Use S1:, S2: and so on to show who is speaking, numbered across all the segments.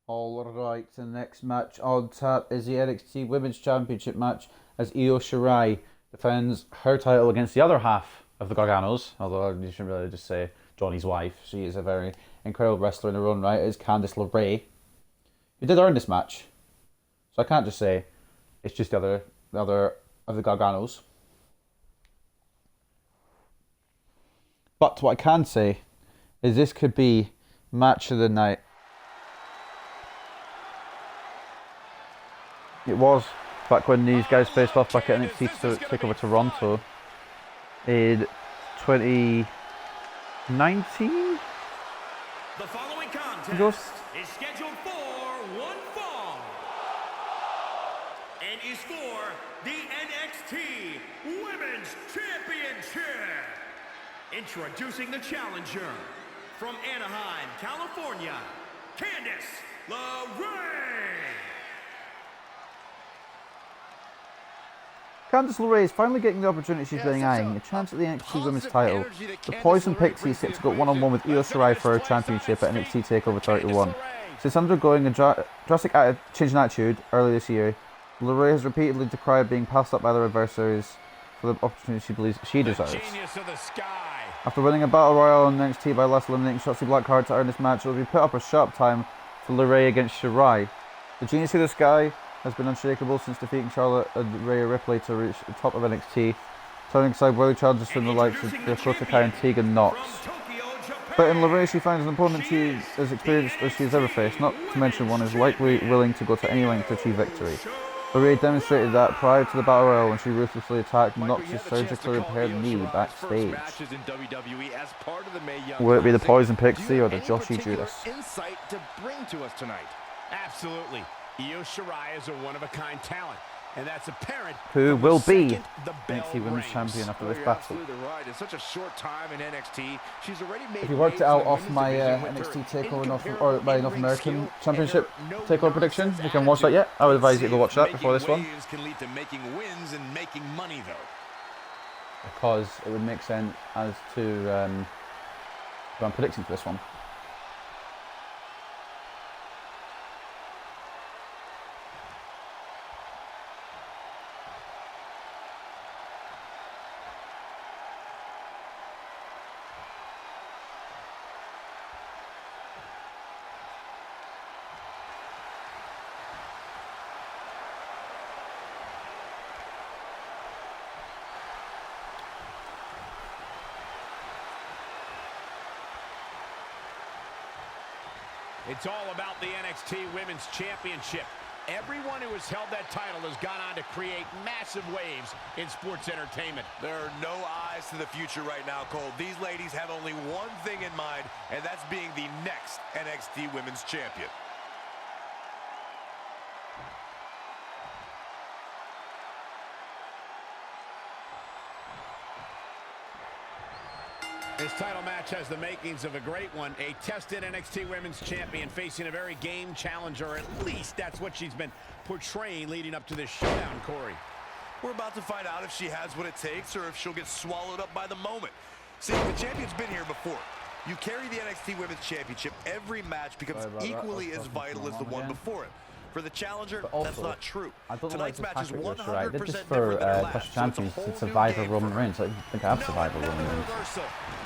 S1: Alright, the next match on tap is the NXT Women's Championship match as Io Shirai defends her title against the other half of the Garganos, although you shouldn't really just say Johnny's wife. She is a very incredible wrestler in her own right. It is Candice LeRae, who did earn this match. So I can't just say it's just the other of the Garganos. But what I can say is this could be match of the night. It was back when these guys faced off back at NXT to take over Toronto in 2019.
S2: The following contest is scheduled for one fall and is for the NXT Women's Championship. Introducing the challenger from Anaheim, California, Candice LeRae.
S1: Candice LeRae is finally getting the opportunity she's been eyeing, a chance at the NXT Women's title. The Poison Pixies set to go one-on-one with Io Shirai for her championship at NXT TakeOver 31. Since undergoing a drastic change in attitude earlier this year, LeRae has repeatedly decried being passed up by the reversers for the opportunity she believes she deserves. After winning a Battle Royal on NXT by last eliminating Shotzi Blackheart to earn this match, it will be put up a sharp time for LeRae against Shirai. The Genius of the Sky has been unshakable since defeating Charlotte and Rhea Ripley to reach the top of NXT, turning aside worthy challenges from the likes of Dakota Kai and Tegan Knox. But in LeRae, she finds an opponent she as experienced as she has ever faced, not to mention one who is likely willing to go to any length to achieve victory. LeRae demonstrated that prior to the Battle Royal when she ruthlessly attacked Knox's surgically repaired knee backstage. Will it be the Poison Pixie or the Joshi Judas?
S2: Absolutely. Io Shirai is a one-of-a-kind talent, and that's apparent.
S1: Who will be NXT Women's Champion after this battle?
S3: Right. In such a short time in NXT, she's already made.
S1: If you worked it out off my NXT Takeover or my North American Championship Takeover prediction, if you can watch that yet, I would advise you to go watch that before this one.
S2: Can lead to making wins and making money, though.
S1: Because it would make sense as to who I'm predicting for this one.
S2: It's all about the NXT Women's Championship. Everyone who has held that title has gone on to create massive waves in sports entertainment.
S3: There are no eyes to the future right now, Cole. These ladies have only one thing in mind, and that's being the next NXT Women's Champion.
S2: This title match has the makings of a great one. A tested NXT Women's Champion facing a very game challenger. At least that's what she's been portraying leading up to this showdown, Corey.
S3: We're about to find out if she has what it takes or if she'll get swallowed up by the moment. See, the champion's been here before. You carry the NXT Women's Championship, every match becomes equally as vital as the one before it. For the challenger,
S1: also,
S3: that's not true.
S1: I don't
S3: Tonight's
S1: like
S3: match is 100%
S1: right. Did this
S3: different
S1: for
S3: than the last,
S1: Clash of
S3: so
S1: Champions to Survivor Roman Reigns. I think I have Survivor Roman Reigns.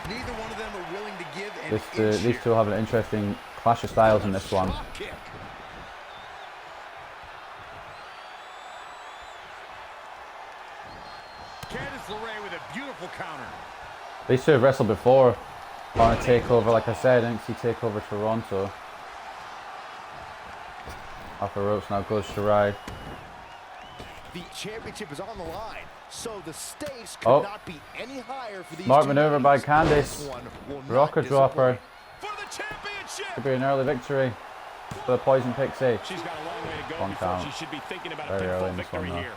S3: Neither one of them are willing to give an inch.
S1: These two have an interesting clash of styles in this one.
S2: Candice LeRae with a beautiful counter.
S1: These two have wrestled before on a takeover, like I said, NXT TakeOver Toronto. Off the ropes now goes Shirai.
S4: The championship is on the line, so the stakes could not be any higher for these.
S1: Smart maneuver by Candice. Rocker dropper.
S2: For the championship.
S1: Could be an early victory for the Poison Pixie.
S2: She's got a long way to go
S1: One
S2: before
S1: count.
S2: she should be thinking about a
S1: Very early
S2: pinfall
S1: in this one,
S2: victory
S1: though.
S2: here.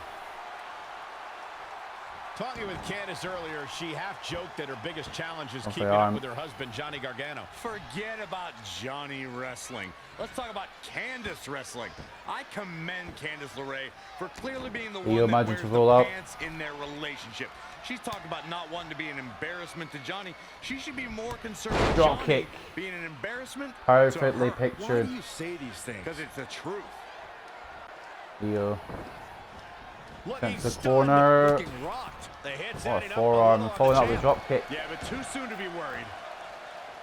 S2: Talking with Candice earlier, she half-joked that her biggest challenge is
S1: Okay,
S2: keeping up with her husband, Johnny Gargano.
S3: Forget about Johnny wrestling. Let's talk about Candice wrestling. I commend Candice LeRae for clearly being the one that wears the pants in their relationship. She's talking about not wanting to be an embarrassment to Johnny. She should be more concerned with
S1: Drop
S3: Johnny
S1: kick.
S3: being an embarrassment.
S1: Perfectly pictured.
S3: Why do you say these things? Because it's the truth.
S1: Io. Sent to the corner. What a forearm. Following up with a drop kick.
S2: Yeah, but too soon to be worried.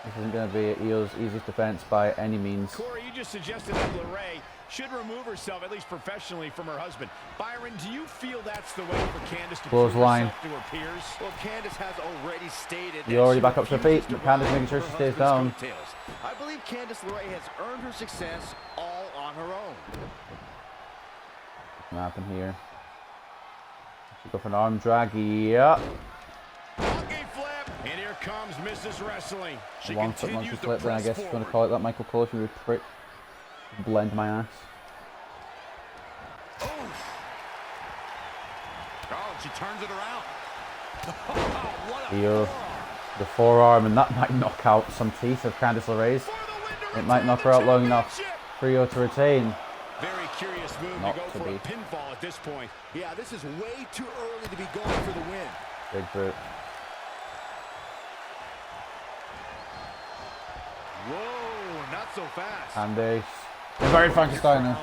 S1: This isn't going to be Io's easiest defense by any means.
S2: Corey, you just suggested that LeRae should remove herself, at least professionally, from her husband. Byron, do you feel that's the way for Candice to prove herself to her peers?
S4: Well, Candice has already stated
S1: You're already back up to her feet. Candice making sure she stays down.
S4: I believe Candice LeRae has earned her success all on her own.
S1: What's going to happen here? She go for an arm drag. Yeah.
S2: And here comes Mrs. Wrestling.
S1: She one foot monkey flip, then I guess you're going to call it that. Michael Cole, if you would prick. Blend my ass.
S3: Oh, she turns it around.
S1: Io, the forearm, and that might knock out some teeth of Candice LeRae's. It might knock her out long enough for Io to retain.
S2: Very curious move
S1: Not
S2: to go
S1: to
S2: for
S1: be.
S2: a pinfall at this point.
S4: Yeah, this is way too early to be going for the win.
S1: Big boot.
S3: Whoa, not so fast.
S1: Candice. Very Frankenstein.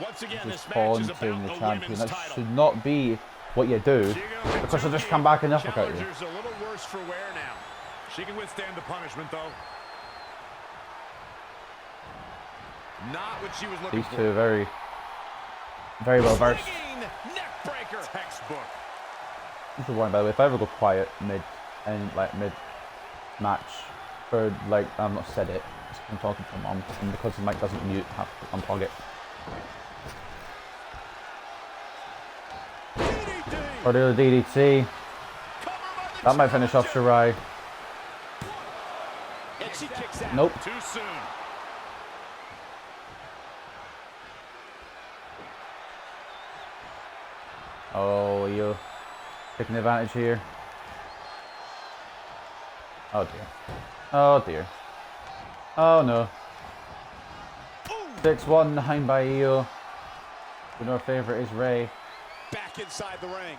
S2: Once again,
S1: Just
S2: this match is
S1: taunting
S2: about
S1: the
S2: the
S1: champion.
S2: women's
S1: That
S2: title.
S1: should not be what you do, because she'll just come back and uppercut you.
S2: Challenger's a little worse for wear now.
S3: She can withstand the punishment, though. Not what she was looking
S1: These
S3: for.
S1: two very well versed.
S2: Neck breaker.
S3: Textbook.
S1: This is one, by the way. If I ever go quiet mid match, for like I've not said it, I'm talking to mom, and because the mic doesn't mute, I have to unplug it. Or do a DDT. That might finish off Shirai.
S2: And she kicks out.
S1: Nope.
S3: Too soon.
S1: Oh, Io taking advantage here. Oh dear. Oh dear. Oh no. 6-1 behind by Io. We know our favourite is Ray.
S2: Back inside the ring.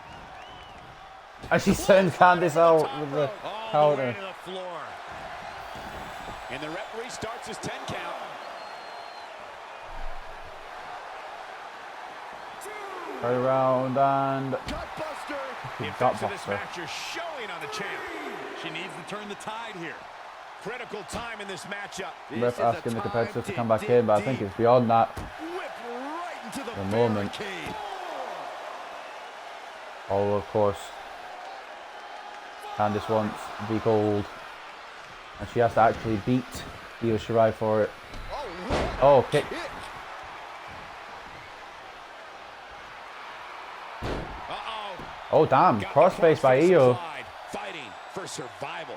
S1: And she sends Candice out with the
S2: All the way
S1: counter.
S2: to the floor. And the referee starts his 10 count.
S1: Right around and
S4: Gutbuster.
S2: The effects of this
S1: Gutbuster.
S2: match are showing on the champ.
S3: She needs to turn the tide here.
S2: Critical time in this matchup.
S1: Ref asking the competitors to come back in, but I think it's beyond that.
S3: Whip right into the
S1: moment.
S3: barricade.
S1: Oh, of course. Candice wants the gold. And she has to actually beat Io Shirai for it. Oh, kick.
S2: Uh-oh.
S1: Oh, damn. Crossface by Io.
S2: Fighting for survival.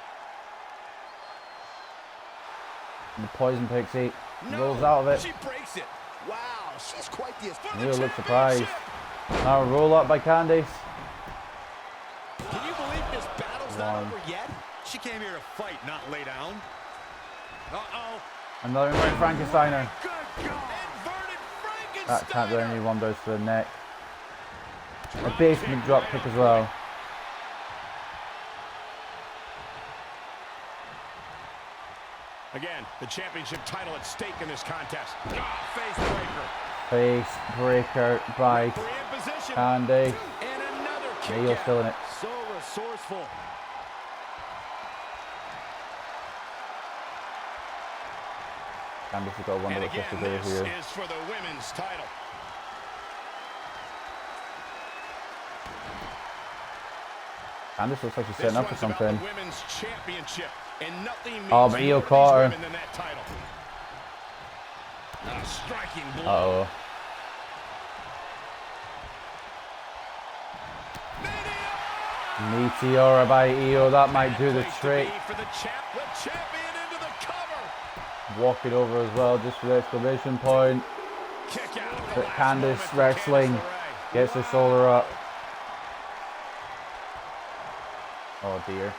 S1: And the poison pixie rolls out of it.
S2: She breaks it.
S4: Wow, she's quite the...
S1: Io looks surprised. Now a roll up by Candice.
S2: Can you believe this battle's not over yet?
S3: She came here to fight, not lay down. Uh-oh.
S1: Another inverted Frankensteiner.
S3: Good God.
S2: Inverted Frankenstein.
S1: That can't do any wonders to the neck. A basement drop kick as well.
S2: Again, the championship title at stake in this contest. Face breaker.
S1: Face breaker by
S2: Three in position.
S1: Candice.
S2: And another kick
S1: Io's
S2: out.
S1: still in it.
S4: So resourceful.
S1: Candice has got one
S2: And
S1: of the
S2: again,
S1: to do
S2: this
S1: here.
S2: is for the women's title.
S1: Candice looks like she's
S2: This
S1: setting up for
S2: one's about
S1: something.
S2: the women's championship, and nothing means
S1: Oh, but Io
S2: more to
S1: caught her.
S2: women than that title. A striking blow.
S1: Uh-oh. Meteora by Io, that might do the
S2: Place to
S1: trick.
S2: be for the champion into the cover.
S1: Walk it over as well, just for the exclamation point.
S2: Kick out at the
S1: But
S2: last
S1: Candice
S2: moment for
S1: wrestling.
S2: Candice LeRae.
S1: Gets her shoulder up. Oh dear.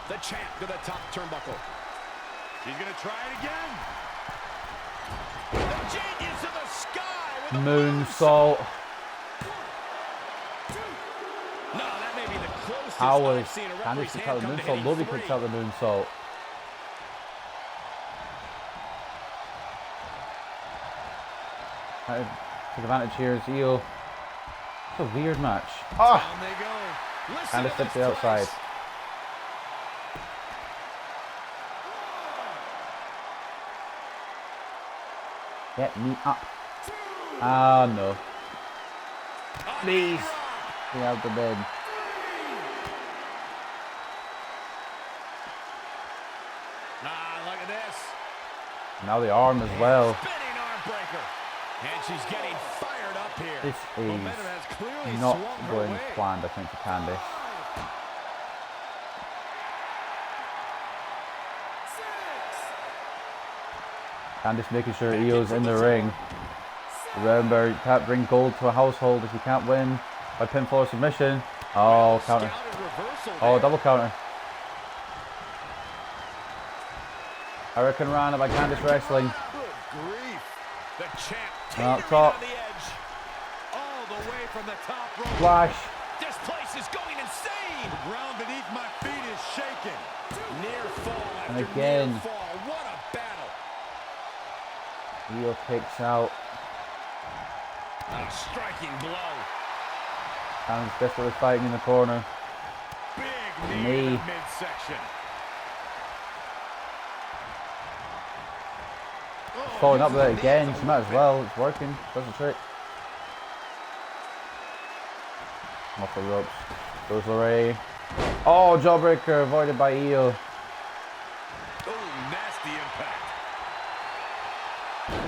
S2: The champ to the top turnbuckle.
S3: She's going to try it again.
S2: The genius of the sky with a
S1: Moonsault.
S2: No, that may be the closest
S1: How was
S2: I've seen a
S1: Candice
S2: referee's
S1: picked out the
S2: hand come to
S1: moonsault?
S2: hitting
S1: Nobody
S2: three.
S1: picked out the moonsault. Take advantage here is Io. It's a weird match.
S3: Down they go.
S2: Listen
S1: Candice
S2: to
S1: steps to
S2: this
S1: the outside.
S2: place.
S1: Get me up. Ah, no. Please. Get out the bed.
S2: Look at this.
S1: Now the arm as well.
S2: Spinning arm breaker. And she's getting fired up here.
S1: This
S3: Momentum has clearly
S1: is not
S3: swung her
S1: going
S3: way.
S1: planned, I think, for Candice. Candice making sure Io's in the ring. Remember, you can't bring gold to a household if you can't win by pinfall or submission. Oh, counter.
S3: Scouted reversal
S1: Oh,
S3: there.
S1: double counter. Hurricane Rana by Candice wrestling.
S3: Good grief.
S2: The champ
S1: Up
S2: teetering
S1: top.
S2: on the edge.
S3: All the way from the top rope.
S1: Flash.
S2: This place is going insane.
S3: The ground beneath my feet is shaking.
S2: Near fall
S1: And
S2: after
S1: again.
S2: near fall. What a battle.
S1: Io kicks out.
S2: A striking blow.
S1: Candice desperately fighting in the corner.
S2: Big knee,
S1: Knee.
S2: in the midsection.
S1: Following up with it again. She might as well. It's working. Does the trick. Off the ropes. Goes LeRae. Oh, jawbreaker avoided by Io.
S3: Oh, nasty impact.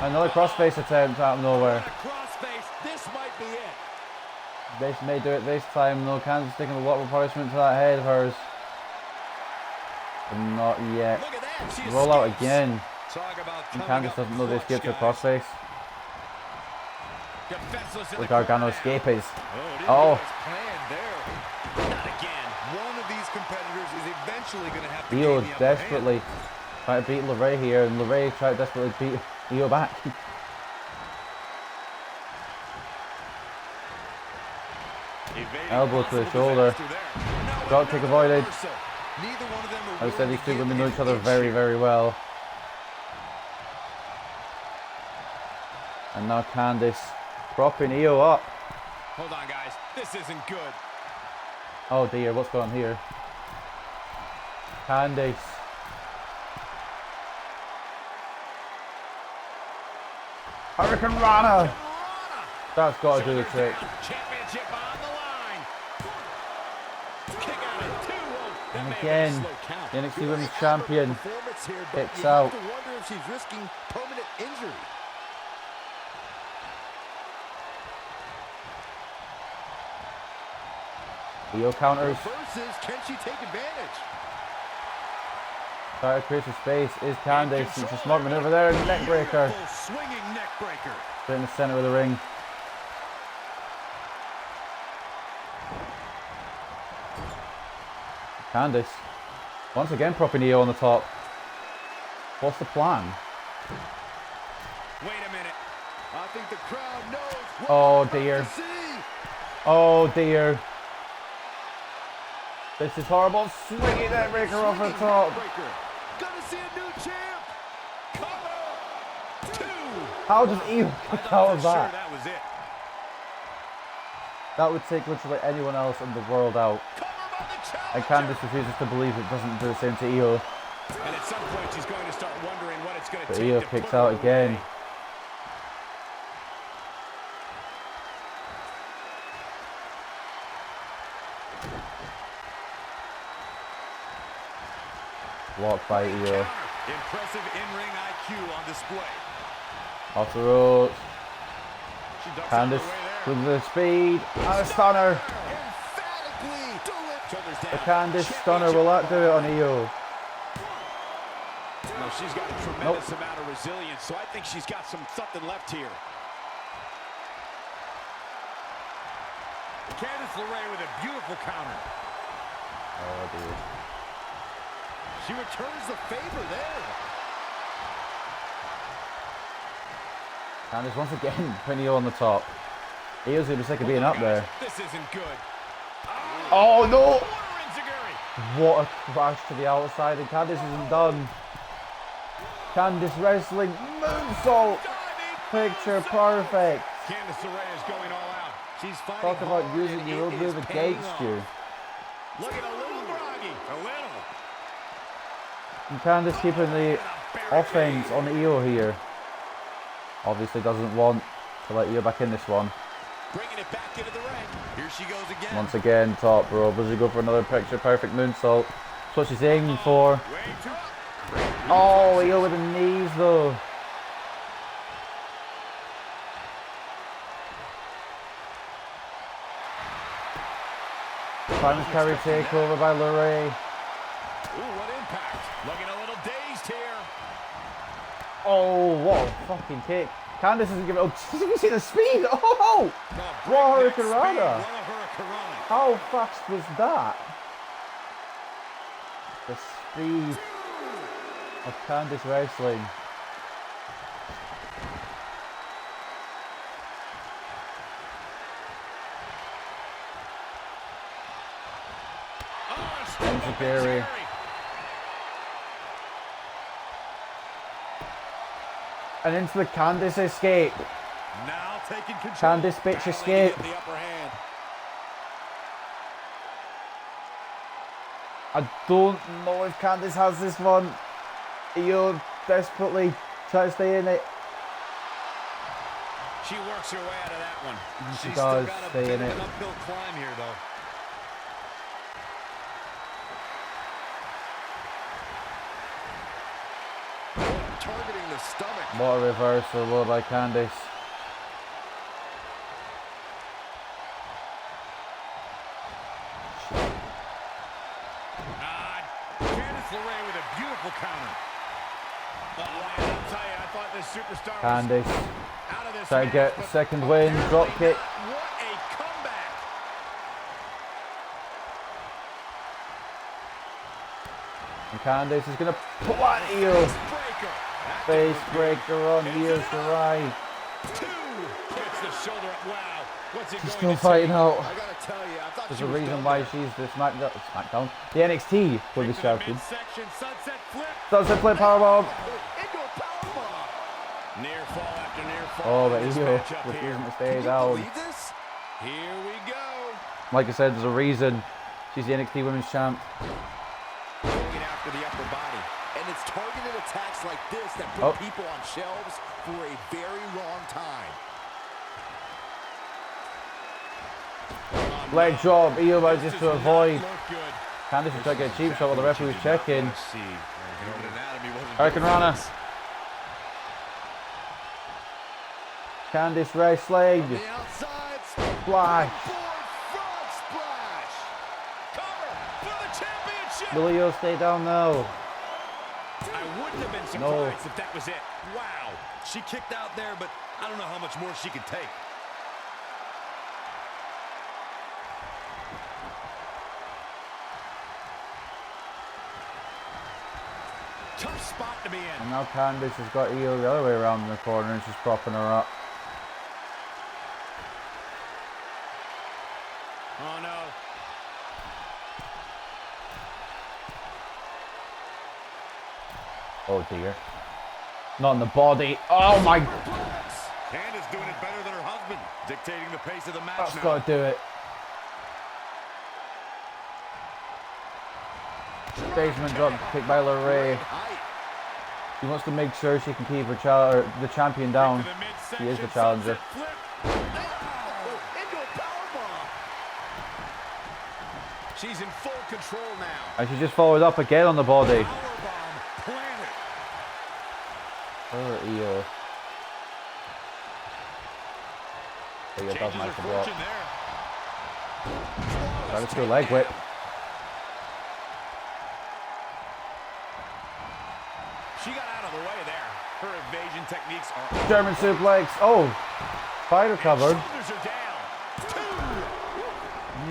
S1: Another crossface attempt out of nowhere.
S3: A crossface. This might be it.
S1: They may do it this time though. Candice taking a lot of punishment to that head of hers. But not yet.
S2: Look at that. She
S1: Roll out
S2: escapes.
S1: again.
S3: Talk about
S1: And
S3: coming
S1: Candice
S3: up
S1: doesn't know they
S3: clutch,
S1: escaped her
S3: guys.
S1: crossface.
S2: Defenseless in
S1: Look,
S2: the corner
S1: Gargano
S2: now.
S1: escapes.
S3: Oh,
S1: Oh.
S3: it planned there.
S2: Not again.
S3: One of these competitors is eventually going to have to
S1: Io
S3: gain the upper hand.
S1: desperately trying to beat LeRae here, and LeRae tried to desperately beat Io back.
S3: Evading
S1: Elbow to the
S3: possible
S1: shoulder.
S3: disaster there. No,
S1: Drop kick avoided.
S3: reversal. Neither one of them are
S1: I said
S3: willing
S1: these
S3: to
S1: two
S3: give
S1: women know
S3: an
S1: each other
S3: inch
S1: very,
S3: here.
S1: very well. And now Candice propping Io up.
S2: Hold on, guys. This isn't good.
S1: Oh dear, what's going on here? Candice. Hurricane Rana. That's got to do the trick.
S2: Championship on the line. Kick out at 2. Oh, that
S1: And
S2: may have been a
S1: again,
S2: slow count.
S1: the NXT Women's Champion
S4: Performance here, but
S1: kicks
S4: you
S1: out.
S4: have to wonder if she's risking permanent injury.
S1: Io counters.
S4: Versus, can she take advantage?
S1: Try to create some space. Is Candice. It's a smart maneuver there. Neck breaker.
S3: Beautiful swinging neck breaker.
S1: Right in the center of the ring. Candice. Once again propping Io on the top. What's the plan?
S2: Wait a minute.
S3: I think the crowd knows what
S1: Oh
S3: we're about
S1: dear.
S3: to see.
S1: Oh dear. This is horrible. Swinging that breaker off the top.
S3: Breaker. Gonna see a new champ.
S2: Cover. 2.
S1: How does Io kick out of
S3: For sure
S1: that?
S3: that was it.
S1: That would take literally anyone else in the world out.
S2: Cover by the
S1: And
S2: challenger.
S1: Candice refuses to believe it doesn't do the same to Io.
S2: And at some point, she's going to start wondering what it's going to
S1: But
S2: take
S1: Io
S2: to
S1: kicks
S2: put her
S1: out again.
S2: away.
S1: Blocked by Io.
S3: Impressive in-ring IQ on display.
S1: Off the ropes.
S3: She ducks out of
S1: Candice
S3: the way there.
S1: with the speed. And a stunner.
S4: Emphatically do it.
S2: Shoulders
S1: The
S2: down.
S1: Candice stunner. Will that do it on Io?
S2: No, she's got a tremendous amount of resilience, so I think she's got something left here. Candice LeRae with a beautiful counter.
S1: Oh, dear.
S4: She returns the favor there.
S1: Candice once again putting Io on the top. Io's going to be sick of being up there.
S2: This isn't good.
S1: Oh, no!
S2: Enziguri.
S1: What a crash to the outside, and Candice isn't done. Candice wrestling moonsault. Picture perfect.
S2: Candice LeRae is going all out. She's fighting.
S1: Talk about
S2: hard,
S1: using
S2: and
S1: your own
S2: it
S1: move
S2: is
S1: against
S2: paying
S1: you.
S2: off. Looking a little groggy. A little.
S1: And Candice keeping the offense on Io here. Obviously doesn't want to let Io back in this one.
S2: Bringing it back into the ring.
S3: Here she goes again.
S1: Once again, top rope. Does she go for another picture perfect moonsault? That's what she's aiming for.
S2: Way too.
S1: Oh, Io with the knees though. Finals carry takeover by LeRae.
S2: Ooh, what impact. Looking a little dazed here.
S1: Oh, what a fucking kick. Candice isn't giving up. Did you see the speed? Oh! What a hurricanrana. How fast was that? The speed of Candice wrestling. Enziguri. And into the Candice escape.
S2: Now taking control.
S1: Candice bitch escape.
S2: The upper hand.
S1: I don't know if Candice has this one. Io desperately trying to stay in it.
S2: She works her way out of that one.
S1: She
S3: She's
S1: does
S3: still got a
S1: stay
S3: bit
S1: in
S3: of
S1: it.
S3: an uphill climb here, though.
S4: Targeting the stomach.
S1: What a reversal though by Candice.
S2: Candice LeRae with a beautiful counter. Oh, man, I'll tell you, I thought this superstar
S1: Candice
S2: was out of this
S1: trying to
S2: match,
S1: get
S2: but
S1: second win, drop kick.
S2: What a comeback.
S1: And Candice is going to plant Io.
S2: Breaker.
S1: Face breaker on Io Shirai.
S2: Two. Gets the shoulder up. Wow. What's it
S1: She's
S2: going
S1: still
S2: to
S1: fighting
S2: take?
S1: out.
S4: I gotta tell you, I thought
S1: There's
S4: she
S1: a
S4: was
S1: reason
S4: done
S1: why
S4: there.
S1: she's the SmackDown, the NXT Women's
S2: To the
S1: Champion.
S2: midsection, sunset flip.
S1: Sunset flip powerbomb.
S4: Into a powerbomb.
S2: Near fall after near fall.
S1: Oh, but
S2: in this
S1: Io
S2: matchup here.
S1: refusing to stay
S4: Can you
S1: down.
S4: believe this?
S2: Here we go.
S1: Like I said, there's a reason she's the NXT Women's Champ.
S2: Going after the upper body.
S4: And it's targeted attacks like this that put
S1: Oh.
S4: people on shelves for a very long time.
S1: Leg drop, Io manages
S2: This
S1: to
S2: does
S1: avoid.
S2: not look good.
S1: Candice is trying to get a cheap shot while the referee was checking.
S3: Human anatomy wasn't
S1: Hurricanrana. Candice wrestling.
S4: The outside.
S1: Splash.
S4: Board front splash.
S2: Cover for the championship.
S1: Will Io stay down now?
S2: I wouldn't have been surprised
S1: No.
S2: if that was it. Wow.
S3: She kicked out there, but I don't know how much more she can take.
S2: Tough spot to be in.
S1: And now Candice has got Io the other way around in the corner and she's propping her up.
S2: Oh, no.
S1: Oh dear. Not in the body. Oh my.
S3: Candice doing it better than her husband, dictating the pace of the match
S1: That's
S3: now.
S1: got to do it. Basement drop kick by LeRae. She wants to make sure she can keep her the champion down.
S2: To the midsection,
S1: She is the challenger.
S2: sunset flip.
S4: Into a powerbomb.
S2: She's in full control now.
S1: And she just followed up again on the body.
S2: Powerbomb planted.
S1: Oh, Io. Io does
S2: Changes
S1: manage
S2: her
S1: to block.
S2: fortune there.
S1: Try to do a leg whip.
S2: She got out of the way there. Her evasion techniques are
S1: German suplex. Oh, spider covered.
S2: Shoulders are down. Two.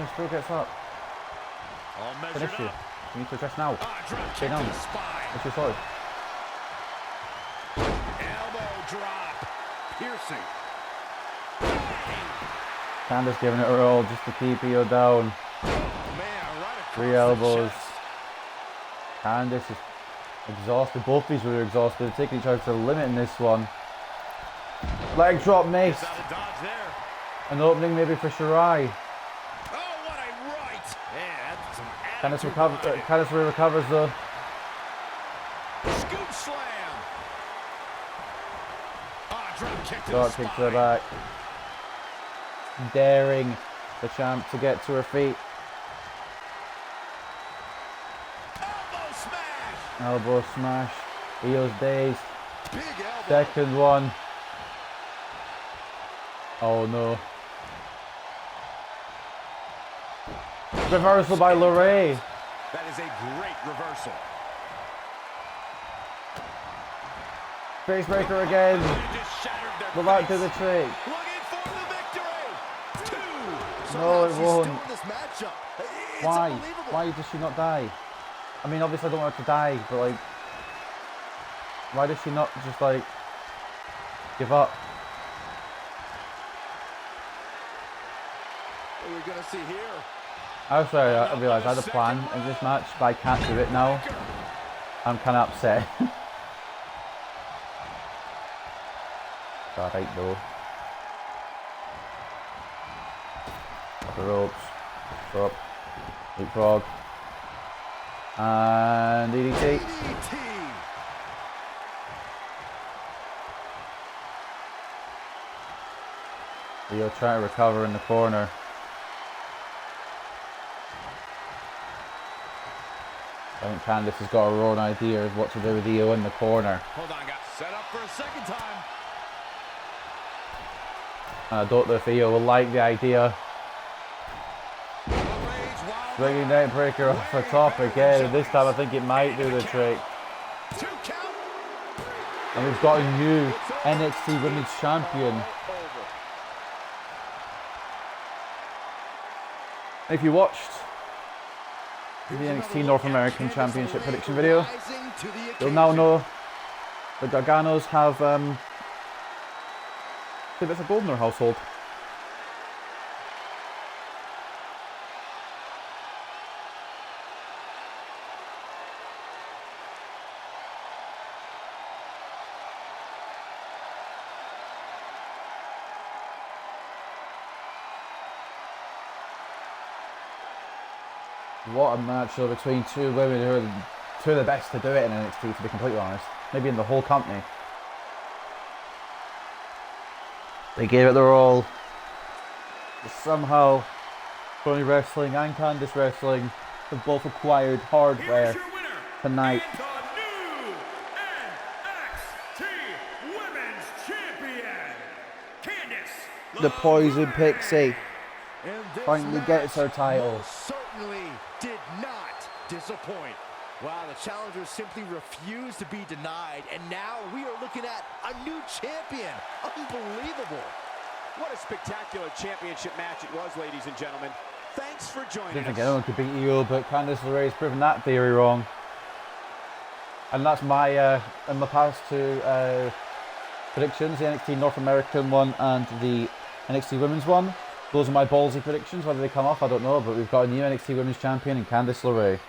S1: and still gets up.
S2: All measured
S1: Finish you.
S2: up.
S1: You need to address now.
S2: Drop
S1: Stay
S2: kick
S1: down.
S2: to the spine.
S1: What's your sword?
S2: Elbow drop. Piercing.
S1: Candice giving it her all just to keep Io down.
S2: Man, right across
S1: 3
S2: the
S1: elbows.
S2: chest.
S1: Candice is exhausted. Both these were exhausted. They're taking each other to the limit in this one. Leg drop mace.
S2: Gets out of dodge there.
S1: An opening maybe for Shirai.
S2: Oh, what a right. Man, that's some
S1: Candice recovers though.
S2: Scoop slam. Drop kick to
S1: Drop
S2: the
S1: kick
S2: spine.
S1: to the back. Daring the champ to get to her feet.
S2: Elbow smash.
S1: Elbow smash. Io's dazed.
S3: Big elbow.
S1: Second one. Oh no. Reversal by LeRae.
S2: That is a great reversal.
S1: Facebreaker again.
S2: They just shattered their
S1: Will that
S2: face.
S1: do the trick?
S2: Looking for the victory. 2.
S1: No, it
S4: She's
S1: won't.
S4: still in this matchup. It's
S1: Why?
S4: unbelievable.
S1: Why does she not die? I mean, obviously I don't want her to die, but like, why does she not just like give up?
S2: What are we going to see here?
S1: I realised I had a plan in this match, but I can't do it now. I'm kind of upset. It's alright though. Up the ropes. Up. Leapfrog. And DDT.
S3: DDT.
S1: Io trying to recover in the corner. I think Candice has got her own idea of what to do with Io in the corner.
S2: Hold on, guys. Set up for a second time.
S1: And I don't know if Io will like the idea. Swinging neck breaker off the top again. This time I think it might do the trick.
S2: 2 count.
S1: And we've got a new NXT Women's Champion. If you watched the NXT North American Championship prediction video, you'll now know the Garganos have a bit of gold in their household. What a match though between two women who are two of the best to do it in NXT, to be completely honest. Maybe in the whole company. They gave it their all. But somehow, Tony Wrestling and Candice Wrestling have both acquired hardware tonight.
S2: The new NXT Women's Champion, Candice
S1: The Poison Pixie
S4: And this
S1: finally gets her title.
S4: most certainly did not disappoint. Wow, the challenger simply refused to be denied, and now we are looking at a new champion. Unbelievable.
S2: What a spectacular championship match it was, ladies and gentlemen. Thanks for
S1: I
S2: joining
S1: didn't think
S2: us.
S1: anyone could beat Io, but Candice LeRae has proven that theory wrong. And that's my in my past two predictions, the NXT North American one and the NXT Women's one. Those are my ballsy predictions. Whether they come off, I don't know, but we've got a new NXT Women's Champion in Candice LeRae.